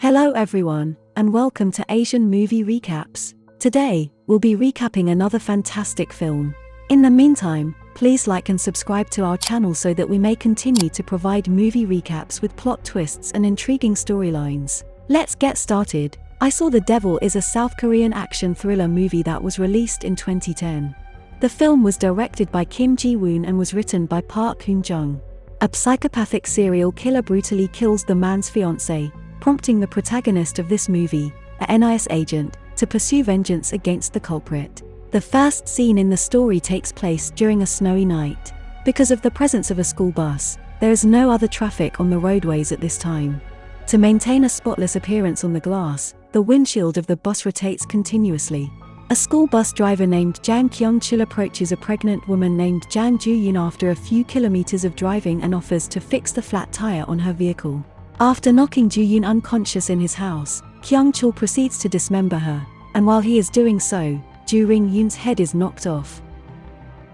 Hello everyone, and welcome to Asian Movie Recaps. Today, we'll be recapping another fantastic film. In the meantime, please like and subscribe to our channel so that we may continue to provide movie recaps with plot twists and intriguing storylines. Let's get started. I Saw the Devil is a South Korean action thriller movie that was released in 2010. The film was directed by Kim Ji-woon and was written by Park Hoon-jung. A psychopathic serial killer brutally kills the man's fiancée, prompting the protagonist of this movie, a NIS agent, to pursue vengeance against the culprit. The first scene in the story takes place during a snowy night. Because of the presence of a school bus, there is no other traffic on the roadways at this time. To maintain a spotless appearance on the glass, the windshield of the bus rotates continuously. A school bus driver named Jang Kyung-chul approaches a pregnant woman named Jang Ju-yoon after a few kilometers of driving and offers to fix the flat tire on her vehicle. After knocking Ju-yoon unconscious in his house, Kyung-chul proceeds to dismember her, and while he is doing so, Ju-ring-yoon's head is knocked off.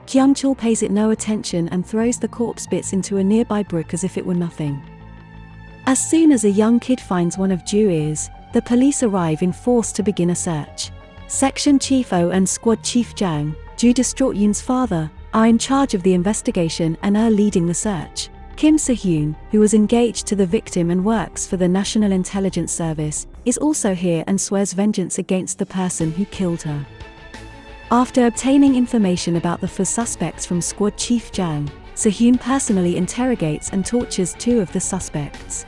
Kyung-chul pays it no attention and throws the corpse bits into a nearby brook as if it were nothing. As soon as a young kid finds one of Ju's ears, the police arrive in force to begin a search. Section Chief Oh and Squad Chief Jang, Ju distraught Yoon's father, are in charge of the investigation and are leading the search. Kim Se-hyun, who was engaged to the victim and works for the National Intelligence Service, is also here and swears vengeance against the person who killed her. After obtaining information about the four suspects from Squad Chief Jang, Se-hyun personally interrogates and tortures two of the suspects.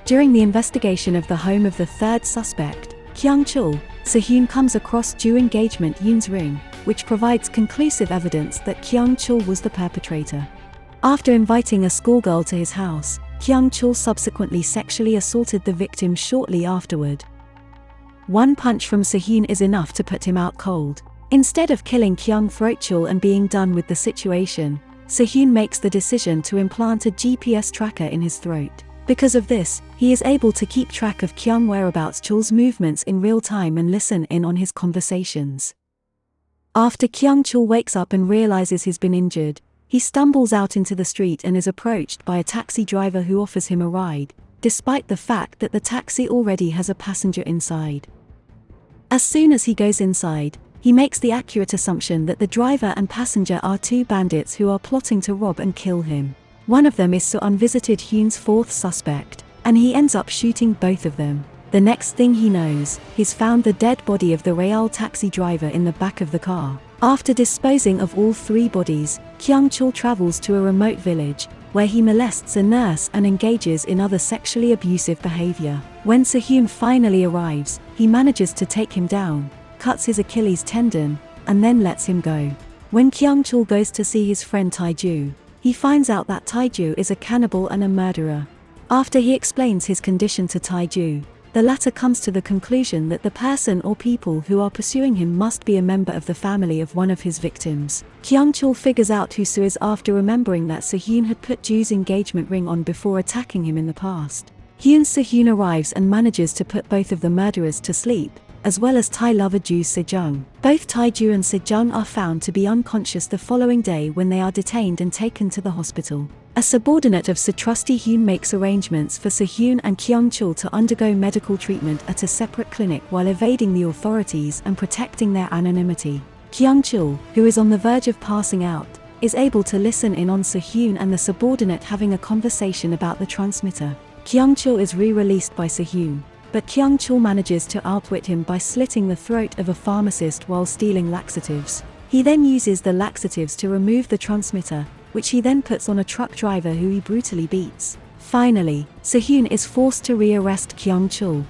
During the investigation of the home of the third suspect, Kyung-chul, Se-hyun comes across Ju engagement Yoon's ring, which provides conclusive evidence that Kyung-chul was the perpetrator. After inviting a schoolgirl to his house, Kyung-chul subsequently sexually assaulted the victim shortly afterward. One punch from Se-hyun is enough to put him out cold. Instead of killing Kyung-chul and being done with the situation, Se-hyun makes the decision to implant a GPS tracker in his throat. Because of this, he is able to keep track of Kyung whereabouts Chul's movements in real time and listen in on his conversations. After Kyung-chul wakes up and realizes he's been injured, he stumbles out into the street and is approached by a taxi driver who offers him a ride, despite the fact that the taxi already has a passenger inside. As soon as he goes inside, he makes the accurate assumption that the driver and passenger are two bandits who are plotting to rob and kill him. One of them is So-eun visited Hyun's fourth suspect, and he ends up shooting both of them. The next thing he knows, he's found the dead body of the Real taxi driver in the back of the car. After disposing of all three bodies, Kyung-chul travels to a remote village, where he molests a nurse and engages in other sexually abusive behavior. When Se-hyun finally arrives, he manages to take him down, cuts his Achilles tendon, and then lets him go. When Kyung-chul goes to see his friend Tae-ju, he finds out that Tae-ju is a cannibal and a murderer. After he explains his condition to Tae-ju, the latter comes to the conclusion that the person or people who are pursuing him must be a member of the family of one of his victims. Kyung-chul figures out who So is after remembering that Se-hyun had put Ju's engagement ring on before attacking him in the past. Se-hyun arrives and manages to put both of the murderers to sleep, as well as Tae lover Ju Se-jung. Both Tae-ju and Se-jung are found to be unconscious the following day when they are detained and taken to the hospital. A subordinate of Se-trusty Hyun makes arrangements for Se-hyun and Kyung-chul to undergo medical treatment at a separate clinic while evading the authorities and protecting their anonymity. Kyung-chul, who is on the verge of passing out, is able to listen in on Se-hyun and the subordinate having a conversation about the transmitter. Kyung-chul is re-released by Se-hyun, but Kyung-chul manages to outwit him by slitting the throat of a pharmacist while stealing laxatives. He then uses the laxatives to remove the transmitter, which he then puts on a truck driver who he brutally beats. Finally, Se-hyun is forced to re-arrest Kyung-chul.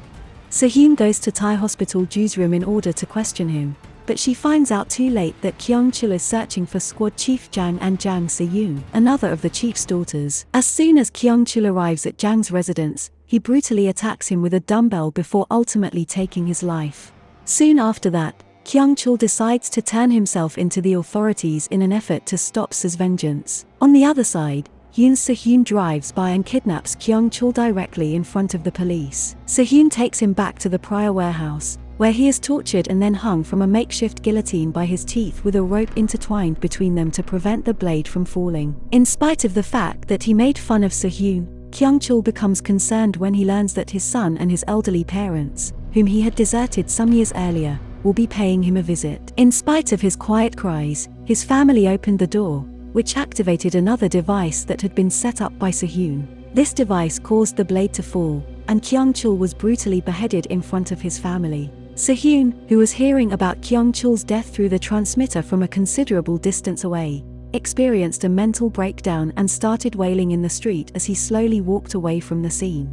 Se-hyun goes to Tae Hospital Ju's room in order to question him, but she finds out too late that Kyung-chul is searching for Squad Chief Jang and Jang Se-yoon, another of the chief's daughters. As soon as Kyung-chul arrives at Jang's residence, he brutally attacks him with a dumbbell before ultimately taking his life. Soon after that, Kyung-chul decides to turn himself into the authorities in an effort to stop So's vengeance. On the other side, Yoon Se-hyun drives by and kidnaps Kyung-chul directly in front of the police. Se-hyun takes him back to the prior warehouse, where he is tortured and then hung from a makeshift guillotine by his teeth with a rope intertwined between them to prevent the blade from falling. In spite of the fact that he made fun of Se-hyun, Kyung-chul becomes concerned when he learns that his son and his elderly parents, whom he had deserted some years earlier, will be paying him a visit. In spite of his quiet cries, his family opened the door, which activated another device that had been set up by Soo-hyun. This device caused the blade to fall, and Kyung-chul was brutally beheaded in front of his family. Soo-hyun, who was hearing about Kyung-chul's death through the transmitter from a considerable distance away, experienced a mental breakdown and started wailing in the street as he slowly walked away from the scene.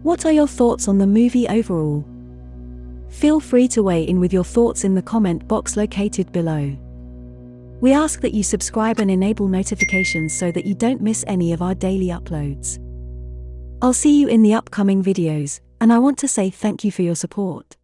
What are your thoughts on the movie overall? Feel free to weigh in with your thoughts in the comment box located below. We ask that you subscribe and enable notifications so that you don't miss any of our daily uploads. I'll see you in the upcoming videos, and I want to say thank you for your support.